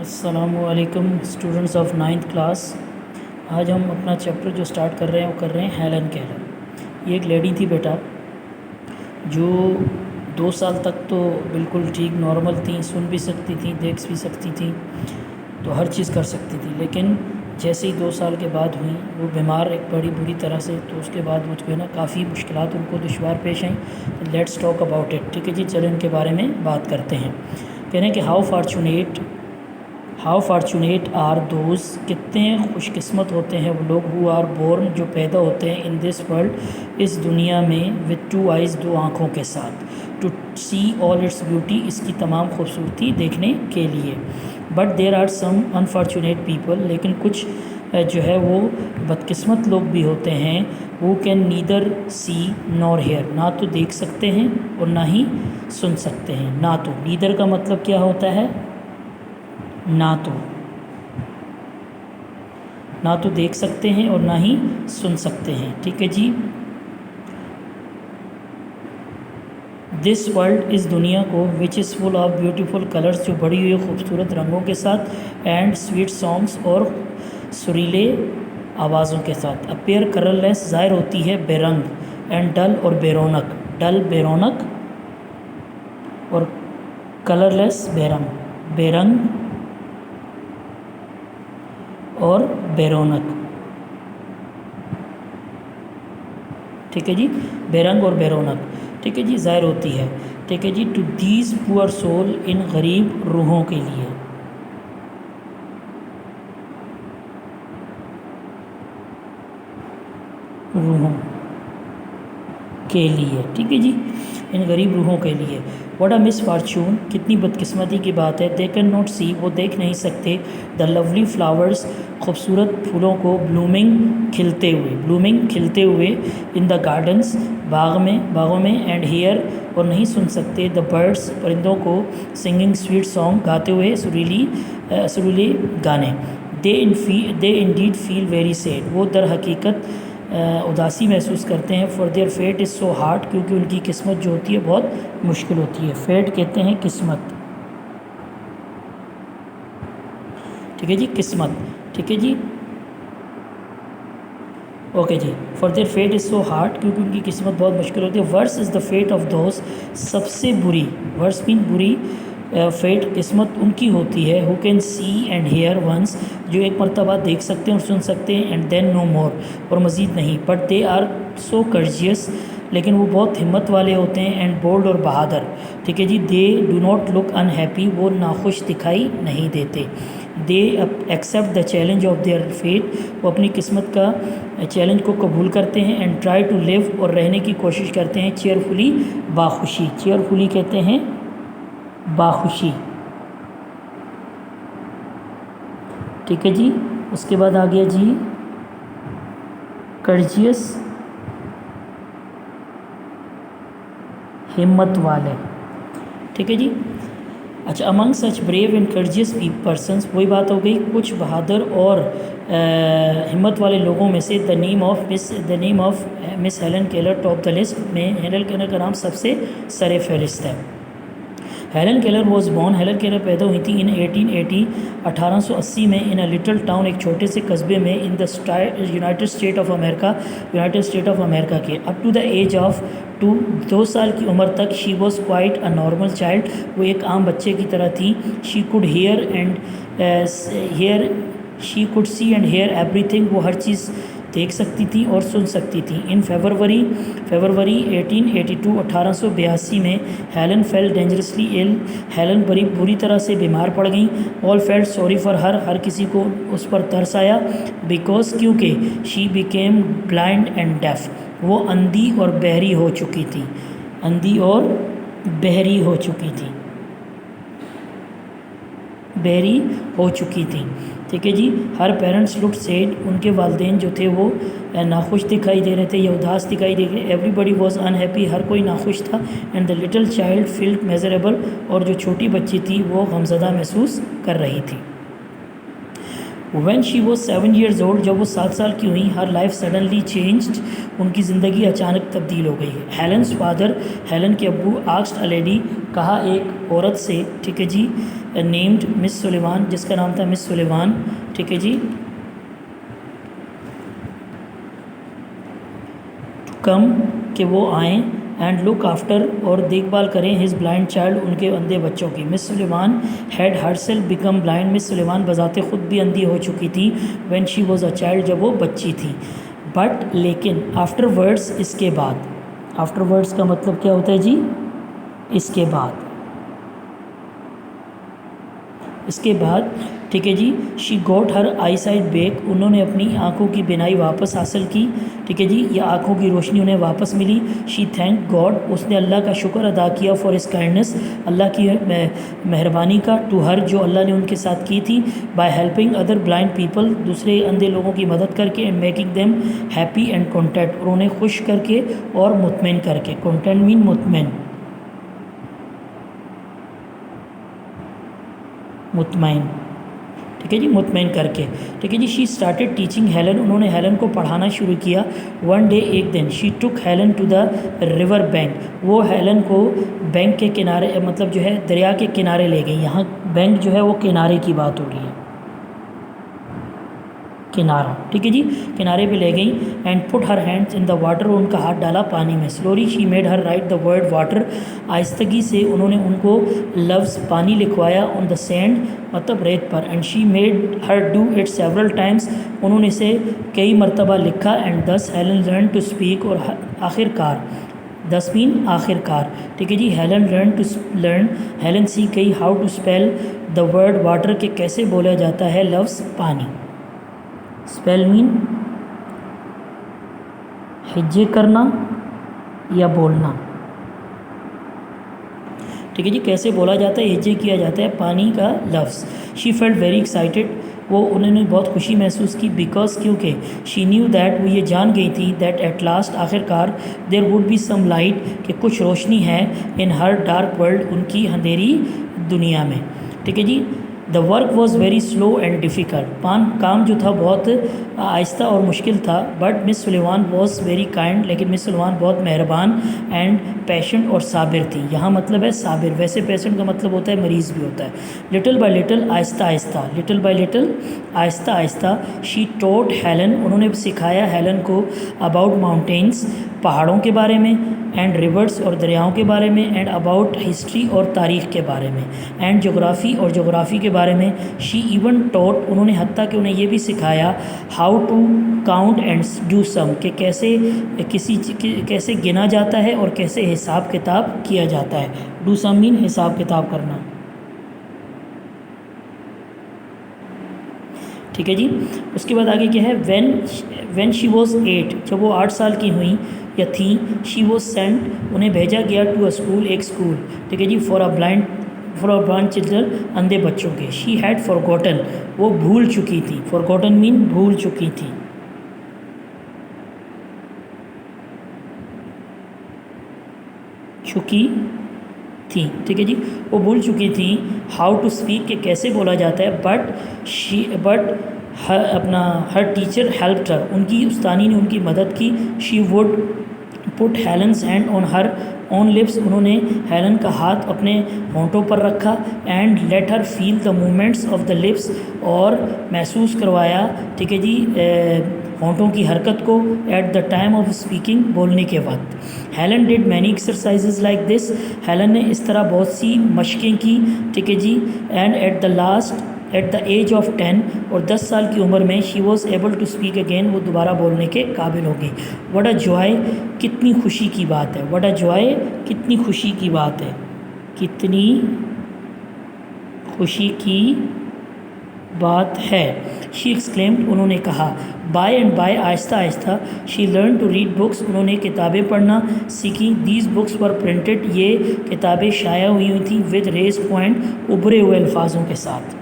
السلام علیکم students of 9th class. آج ہم اپنا چیپٹر جو سٹارٹ کر رہے ہیں وہ کر رہے ہیں ہیلن کیلر. یہ ایک لیڈی تھی بیٹا جو 2 سال تک تو بالکل ٹھیک نارمل تھیں، سن بھی سکتی تھیں، دیکھ بھی سکتی تھیں، تو ہر چیز کر سکتی تھی. لیکن جیسے ہی 2 سال کے بعد ہوئیں وہ بیمار ایک بڑی بری طرح سے، تو اس کے بعد وہ جو ہے نا کافی مشکلات ان کو دشوار پیش آئیں. Let's talk about it. ٹھیک ہے جی، چلیں ان کے بارے میں بات کرتے ہیں. کہہ رہے ہیں کہ ہاؤ فارچونیٹ آر دوز، کتنے خوش قسمت ہوتے ہیں وہ لوگ، ہو آر بورن، جو پیدا ہوتے ہیں، ان دس ورلڈ، اس دنیا میں، وتھ 2 آئیز، 2 آنکھوں کے ساتھ، to see all its beauty, اس کی تمام خوبصورتی دیکھنے کے لیے. But there are some unfortunate people, لیکن کچھ جو ہے وہ بدقسمت لوگ بھی ہوتے ہیں، who can neither see nor hear، نہ تو دیکھ سکتے ہیں اور نہ ہی سن سکتے ہیں. نہ تو، neither کا مطلب کیا ہوتا ہے؟ نہ تو دیکھ سکتے ہیں اور نہ ہی سن سکتے ہیں. ٹھیک ہے جی. دس ورلڈ، اس دنیا کو، وچ از فل آف بیوٹیفل کلرس، جو بڑی ہوئی خوبصورت رنگوں کے ساتھ، اینڈ سویٹ سانگس، اور سریلے آوازوں کے ساتھ. اپیئر کلر لیس، ظاہر ہوتی ہے بے رنگ، اینڈ ڈل، اور بے رونق. ڈل بے رونق اور کلر لیس بے رنگ اور بے رونق. ٹھیک ہے جی، بے رنگ اور بے رونق. ٹھیک ہے جی، ظاہر ہوتی ہے. ٹھیک ہے جی. ٹو دیز پور سول، ان غریب روحوں کے لیے. ٹھیک ہے جی، ان غریب روحوں کے لیے. واٹ اے مس فارچون، کتنی بدقسمتی کی بات ہے. دے کین ناٹ سی، وہ دیکھ نہیں سکتے. دا لولی فلاورس، خوبصورت پھولوں کو. بلومنگ، کھلتے ہوئے. ان دا گارڈنس، باغوں میں. اینڈ ہیئر، اور نہیں سن سکتے. دا برڈس، پرندوں کو. سنگنگ سویٹ سانگ، گاتے ہوئے سریلے گانے. They indeed feel very sad, وہ در حقیقت اداسی محسوس کرتے ہیں. For their fate is so hard, کیونکہ ان کی قسمت جو ہوتی ہے بہت مشکل ہوتی ہے. فیٹ کہتے ہیں قسمت. ٹھیک ہے جی، قسمت. ٹھیک ہے جی، اوکے جی. For their fate is so hard, کیونکہ ان کی قسمت بہت مشکل ہوتی ہے. Worse is the fate of those, سب سے بری. ورس مین بری. فیٹ، قسمت ان کی ہوتی ہے. Who can see and hear once, جو ایک مرتبہ دیکھ سکتے ہیں اور سن سکتے ہیں. اینڈ دین نو مور، اور مزید نہیں. بٹ دے آر سو کرجیس، لیکن وہ بہت ہمت والے ہوتے ہیں. اینڈ بولڈ، اور بہادر. ٹھیک ہے جی. They do not look unhappy, وہ ناخوش دکھائی نہیں دیتے. They accept the challenge of their fate, وہ اپنی قسمت کا چیلنج کو قبول کرتے ہیں. اینڈ ٹرائی ٹو لیو، اور رہنے کی کوشش کرتے ہیں. چیئرفلی، باخوشی. چیئرفلی کہتے ہیں باخوشی. ٹھیک ہے جی. اس کے بعد آ گیا جی کرجیس، ہمت والے. ٹھیک ہے جی. اچھا. امنگ سچ بریو اینڈ کرجیس پرسنس، وہی بات ہو گئی کچھ بہادر اور ہمت والے لوگوں میں سے. The name of Miss Helen Keller top the list, میں ہیلن کیلر کا نام سب سے سر فہرست ہے. Helen Keller was born, Helen Keller پیدا ہوئی تھی ان 1880، 1880 میں. ان اے لٹل ٹاؤن، ایک چھوٹے سے قصبے میں. In the United State of America کے. Up to the age of 2 سال کی عمر تک. She was quite a normal child, وہ ایک عام بچے کی طرح تھی. She could she could see and hear everything, وہ ہر چیز دیکھ سکتی تھی اور سن سکتی تھی. ان فیبروری 1882، 1882 میں. ہیلن فیل ڈینجرسلی ایل، ہیلن بری طرح سے بیمار پڑ گئیں. آل فیلٹ سوری فار ہر کسی کو اس پر ترس آیا. بیکاز، کیونکہ. شی بیکیم بلائنڈ اینڈ ڈیف، وہ اندھی اور بہری ہو چکی تھی. ٹھیک ہے جی. ہر پیرنٹس لک سیڈ، ان کے والدین جو تھے وہ ناخوش دکھائی دے رہے تھے یا اداس دکھائی دے رہے. ایوری بڈی واز انہیپی، ہر کوئی ناخوش تھا. And the little child felt miserable, اور جو چھوٹی بچی تھی وہ غمزدہ محسوس کر رہی تھی. When she was 7 years old, جب وہ 7 سال کی ہوئیں, her life suddenly changed, ان کی زندگی اچانک تبدیل ہو گئی. Helen's father, ہیلن کے ابو, asked a lady, کہا ایک عورت سے, ٹھیک ہے جی, named Miss Sullivan, جس کا نام تھا مس سلیوان, ٹھیک ہے جی, to come, کہ وہ آئیں, اینڈ لک آفٹر, اور دیکھ بھال کریں, ہز بلائنڈ چائلڈ, ان کے اندھے بچوں کی. Miss Sullivan had herself become blind, Miss Sullivan بذات خود بھی اندھی ہو چکی تھی. When she was a child, جب وہ بچی تھی. بٹ لیکن, آفٹر ورڈس, اس کے بعد. آفٹر ورڈس کا مطلب کیا ہوتا ہے جی؟ اس کے بعد. اس کے بعد, ٹھیک ہے جی, شی گوٹ ہر آئی سائٹ بیک, انہوں نے اپنی آنکھوں کی بینائی واپس حاصل کی, ٹھیک ہے جی, یا آنکھوں کی روشنی انہیں واپس ملی. شی تھینک گاڈ, اس نے اللہ کا شکر ادا کیا, فار ہز کائنڈنس, اللہ کی مہربانی کا, ٹو ہر, جو اللہ نے ان کے ساتھ کی تھی, by helping other blind people, دوسرے اندھے لوگوں کی مدد کر کے, and making them happy and content, اور انہیں خوش کر کے اور مطمئن کر کے. کنٹینٹ مین مطمئن, مطمئن, ٹھیک ہے جی, مطمئن کر کے, ٹھیک ہے جی. شی اسٹارٹیڈ ٹیچنگ ہیلن, انہوں نے ہیلن کو پڑھانا شروع کیا. ون ڈے, ایک دن, she took Helen to the river bank, وہ ہیلن کو بینک کے کنارے, مطلب جو ہے دریا کے کنارے لے گئی. یہاں بینک جو ہے وہ کنارے کی بات ہو رہی ہے, کنارہ, ٹھیک ہے جی, کنارے پہ لے گئیں. And put her hands in the water, ان کا ہاتھ ڈالا پانی میں. Slowly she made her write the word water, آہستگی سے انہوں نے ان کو لفظ پانی لکھوایا. آن دا سینڈ, مطلب ریت پر. And she made her do it several times, انہوں نے اسے کئی مرتبہ لکھا. And this Helen learn to speak, اور آخر کار, دس مین آخر کار, ٹھیک ہے جی, ہیلن سیکھ گئی how to spell the word water, کہ کیسے بولا جاتا ہے لفظ پانی. اسپیل مین ہجے کرنا یا بولنا, ٹھیک ہے جی, کیسے بولا جاتا ہے, ہجے کیا جاتا ہے پانی کا لفظ. شی فیلٹ ویری ایکسائٹیڈ, وہ انہوں نے بہت خوشی محسوس کی. بیکاز, کیونکہ, شی نیو دیٹ, وہ یہ جان گئی تھی, دیٹ ایٹ لاسٹ, آخر کار, there would be some light, کہ کچھ روشنی ہے, ان ہر ڈارک ورلڈ, ان کی اندھیری دنیا میں. ٹھیک ہے جی. The work was very slow and difficult, کام جو تھا بہت آہستہ اور مشکل تھا. But Miss Sullivan was very kind, لیکن مس سلیوان بہت مہربان, اینڈ پیشنٹ, اور صابر تھی. یہاں مطلب ہے صابر, ویسے پیشنٹ کا مطلب ہوتا ہے مریض بھی ہوتا ہے. لٹل بائی لٹل, آہستہ آہستہ, لٹل بائی لٹل, آہستہ آہستہ. شی ٹوٹ ہیلن, انہوں نے سکھایا ہیلن کو, اباؤٹ ماؤنٹینس, پہاڑوں کے بارے میں, اینڈ ریورس, اور دریاؤں کے بارے میں, اینڈ اباؤٹ ہسٹری, اور تاریخ کے بارے میں, اینڈ جغرافی, اور جغرافی کے بارے میں. شی ایون ٹوٹ, انہوں نے حتیٰ کہ انہیں یہ بھی سکھایا, how to count and do sum, کہ کیسے گنا جاتا ہے اور کیسے حساب کتاب کیا جاتا ہے. ڈو سم مین حساب کتاب کرنا, ٹھیک ہے جی. اس کے بعد آگے کیا ہے, وین شی واز 8, جب وہ 8 سال کی ہوئیں یا تھیں, شی واز سینٹ, انہیں بھیجا گیا, ٹو اے اسکول, ایک اسکول, ٹھیک ہے جی, فار اے بلائنڈ چلڈرن, اندھے بچوں کے. شی ہیڈ فارگوٹن, وہ بھول چکی تھی. فارگوٹن مین بھول چکی تھی, ٹھیک ہے جی, وہ بھول چکی تھیں. ہاؤ ٹو اسپیک, کہ کیسے بولا جاتا ہے. But her teacher helped her, ان کی استانی نے ان کی مدد کی. She would put Helen's hand on her own lips, انہوں نے ہیلن کا ہاتھ اپنے ہونٹوں پر رکھا. And let her feel the movements of the lips, اور محسوس کروایا, ٹھیک ہے جی, ہونٹوں کی حرکت کو. At the time of speaking, بولنے کے وقت. Helen did many exercises like this, Helen نے اس طرح بہت سی مشقیں کی, ٹھیک ہے جی. And at the age of 10, اور 10 سال کی عمر میں, she was able to speak again, وہ دوبارہ بولنے کے قابل ہو گئی. وٹ اے جوائے, کتنی خوشی کی بات ہے. وٹ اے جوائے, کتنی خوشی کی بات ہے, کتنی خوشی کی بات ہے. شی ایکسکلیمڈ, انہوں نے کہا. بائی اینڈ بائی, آہستہ آہستہ. She learn to read books, انہوں نے کتابیں پڑھنا سیکھیں. دیز بکس ور پرنٹڈ, یہ کتابیں شائع ہوئی تھیں. ود ریزڈ پوائنٹ, ابھرے ہوئے الفاظوں کے ساتھ,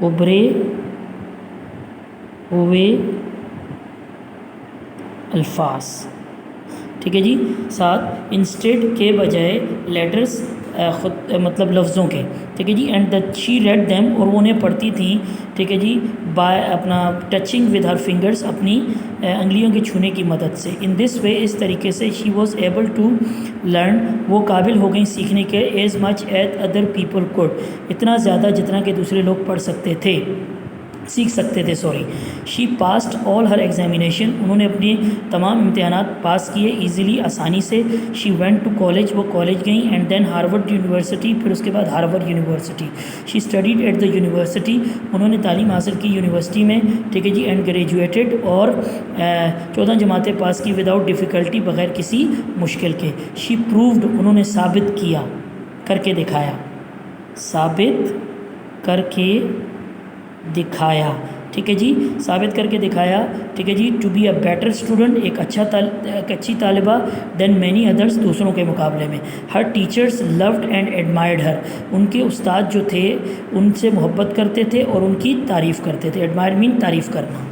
ابھرے ہوئے الفاظ, ٹھیک ہے جی, ساتھ. انسٹیڈ, کے بجائے. لیٹرس, خود مطلب لفظوں کے، ٹھیک ہے جی. اینڈ شی ریڈ دیم، اور وہ انہیں پڑھتی تھیں، ٹھیک ہے جی، بائی اپنا ٹچنگ ود ہر فنگرس، اپنی انگلیوں کے چھونے کی مدد سے. ان دس وے، اس طریقے سے she was able to learn, وہ قابل ہو گئیں سیکھنے کے، as much as other people could, اتنا زیادہ جتنا کہ دوسرے لوگ پڑھ سکتے تھے، سیکھ سکتے تھے. شی پاسڈ آل ہر ایگزامینیشن، انہوں نے اپنے تمام امتحانات پاس کیے ایزیلی، آسانی سے. شی وینٹ ٹو کالج، وہ کالج گئیں. اینڈ دین ہارورڈ یونیورسٹی، پھر اس کے بعد Harvard university. She studied at the university, انہوں نے تعلیم حاصل کی یونیورسٹی میں، ٹھیک ہے جی. اینڈ گریجویٹڈ، اور 14 جماعتیں پاس کی وداؤٹ ڈیفیکلٹی، بغیر کسی مشکل کے. شی پرووڈ، انہوں نے ثابت کیا، کر کے دکھایا، ثابت کر کے دکھایا، ٹھیک ہے جی، ثابت کر کے دکھایا، ٹھیک ہے جی. To be a better student, ایک اچھی طالبہ، دین مینی ادرس، دوسروں کے مقابلے میں. ہر ٹیچرس لوڈ اینڈ ایڈمائرڈ ہر، ان کے استاد جو تھے ان سے محبت کرتے تھے اور ان کی تعریف کرتے تھے. ایڈمائر مین تعریف کرنا.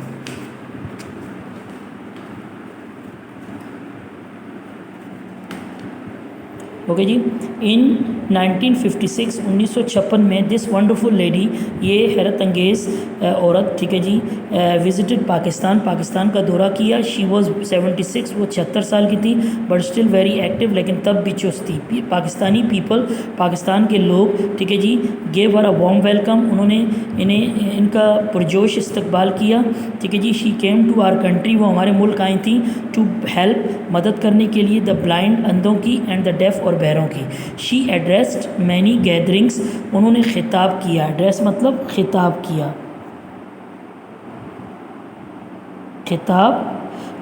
اوکے جی. ان 1956 1956 میں دس ونڈرفل لیڈی، یہ حیرت انگیز عورت، ٹھیک ہے جی، وزٹڈ پاکستان، پاکستان کا دورہ کیا. شی واز 76، وہ 76 سال کی تھی، بٹ اسٹل ویری ایکٹیو، لیکن تب بھی چست تھی. پاکستانی پیپل، پاکستان کے لوگ، ٹھیک ہے جی، gave her a warm welcome, انہوں نے ان کا پرجوش استقبال کیا، ٹھیک ہے جی. She came to our country, وہ ہمارے ملک آئی تھیں، ٹو ہیلپ، مدد کرنے کے لیے، دا بلائنڈ، اندھوں کی، اینڈ دا ڈیف، اور بہروں کی. شی ایڈریسڈ مینی گیدرنگس، انہوں نے خطاب کیا. ایڈریس مطلب خطاب کیا، خطاب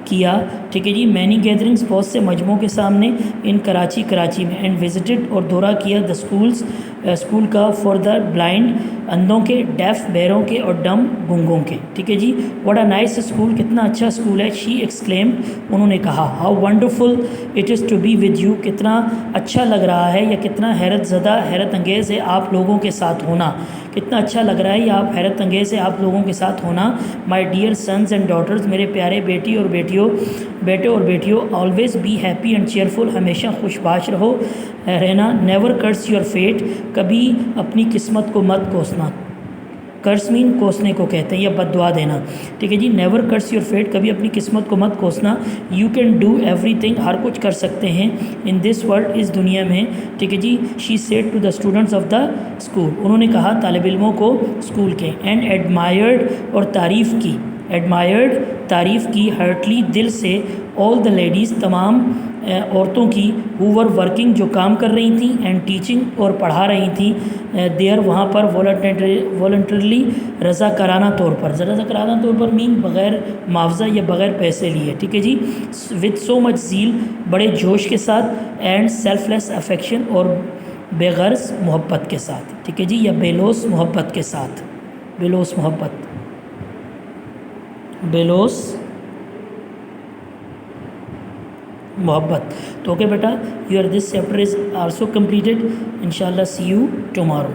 کیا، ٹھیک ہے جی. مینی گیدرنگس، بہت سے مجموعوں کے سامنے، ان کراچی میں. اینڈ وزٹڈ، اور دورہ کیا، دا اسکولس، اسکول کا، فار دا بلائنڈ، اندھوں کے، ڈیف، بہروں کے، اور ڈم، گونگوں کے، ٹھیک ہے جی. واٹ اے نائس اسکول، کتنا اچھا اسکول ہے. شی ایکسکلیمڈ، انہوں نے کہا. How wonderful it is to be with you, کتنا اچھا لگ رہا ہے، یا کتنا حیرت زدہ، حیرت انگیز ہے آپ لوگوں کے ساتھ ہونا. کتنا اچھا لگ رہا ہے، یا آپ حیرت انگیز ہے آپ لوگوں کے ساتھ ہونا. My dear sons and daughters, میرے پیارے بیٹے اور بیٹیوں، always be happy and cheerful, ہمیشہ خوش باش رہنا. نیور کرس یور فیٹ، کبھی اپنی قسمت کو مت کوسنا. کرس مین کوسنے کو کہتے ہیں، یا بد دعا دینا، ٹھیک ہے جی. نیور کرس یور فیٹ، کبھی اپنی قسمت کو مت کوسنا. You can do everything, ہر کچھ کر سکتے ہیں. ان دس ورلڈ، اس دنیا میں، ٹھیک ہے جی. She said to the students of the school, انہوں نے کہا طالب علموں کو اسکول کے. اینڈ ایڈمائرڈ، اور تعریف کی، ایڈمائرڈ، تعریف کی، ہرٹلی، دل سے، آل دا لیڈیز، تمام عورتوں کی، ہو ور ورکنگ، جو کام کر رہی تھیں، اینڈ ٹیچنگ، اور پڑھا رہی تھیں، دیر، وہاں پر، والنٹرلی، رضاکارانہ طور پر. رضاکارانہ طور پر مین بغیر معاوضہ یا بغیر پیسے لیے، ٹھیک ہے جی. وتھ سو مچ زیل، بڑے جوش کے ساتھ. اینڈ سیلف لیس افیکشن، اور بے غرض محبت کے ساتھ، ٹھیک ہے جی، یا بے لوث محبت کے ساتھ. بے لوث محبت، بے لوث محبت. تو okay beta, your this chapter is also completed. انشاءاللہ سی یو ٹمارو.